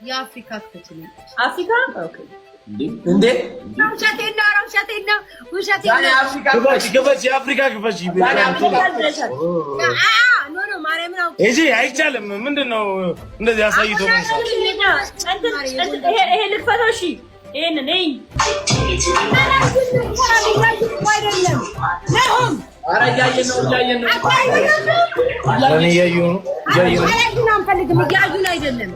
የአፍሪካ ክፍል አፍሪካ ኦኬ እንዴ ውሸቴን ነው ዛሬ አፍሪካ ክፈች የአፍሪካ ክፈች ኖ ማርያም ነው እጂ አይቻልም ምንድነው እንደዚህ አሳይቶ ማንሳት ይሄ ልክፈተው እሺ ይሄን ነኝ ኧረ እያየን ነው ለኔ ያዩን አንፈልግም እያዩን አይደለም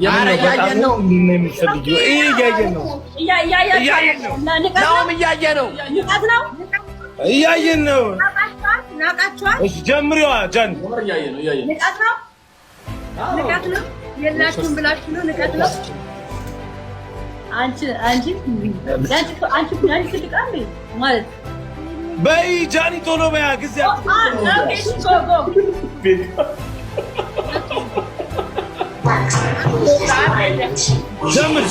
ኧረ እያየን ነው የሚፈልገው እያየን ነው ናውም እያየ ነው እያየን ነው ናቃችኋል እሺ ጀምሪዋ ጃን እያየን ነው ንቃት ነው የላችሁም ብላችሁ ነው ንቃት ነው አንቺ ትልቃለህ ማለት በይ ጃኒ ቶሎ በያ ጊዜ ጀምር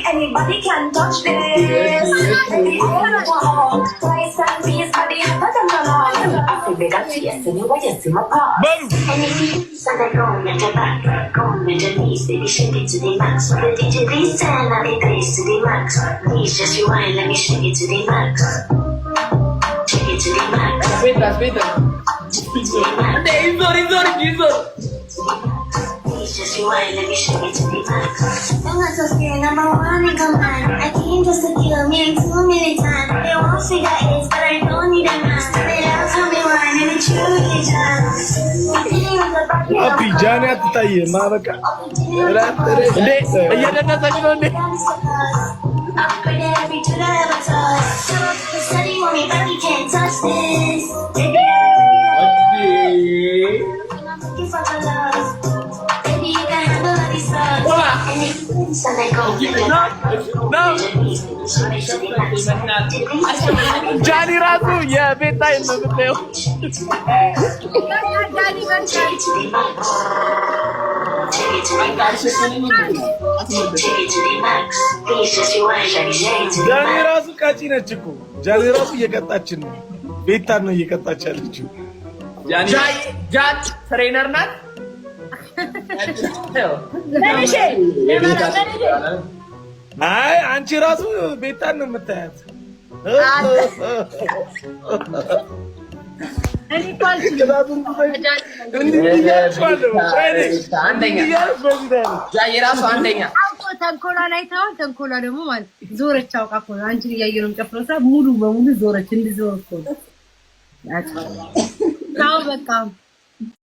Anybody can touch this. Baby, shake it to the max. The DJ please turn up the bass to the max. Please just rewind, let me shake it to the max. Shake it to the max. Aspetta. Please just rewind, let me shake it to the max. I'm not so scared, number one in command. I came just to kill me in 2 minutes time. They won't figure it, but I don't need a man. They don't tell me why, and it's truly just. አቢ ጃኒ አትታየ ማበቃ እንዴ እየደነሰች ነው እንዴ ጃኒ ራሱ የቤታይ ነው የምታየው ጃኒ ራሱ ቃጪ ነች እኮ ጃኒ ራሱ እየቀጣችን ነው ቤታን ነው እየቀጣች ያለችው ጃን ትሬነር ናት አይ አንቺ ራሱ ቤታን ነው የምታያት አንደኛ ተንኮሏ ላይ ታውን ተንኮሏ ደግሞ ማለት ዞረች አውቃ እኮ ነው አንቺን እያየሁ ነው ጨፍሮታ ሙሉ በሙሉ ዞረች እንድዞር እኮ ነው በቃ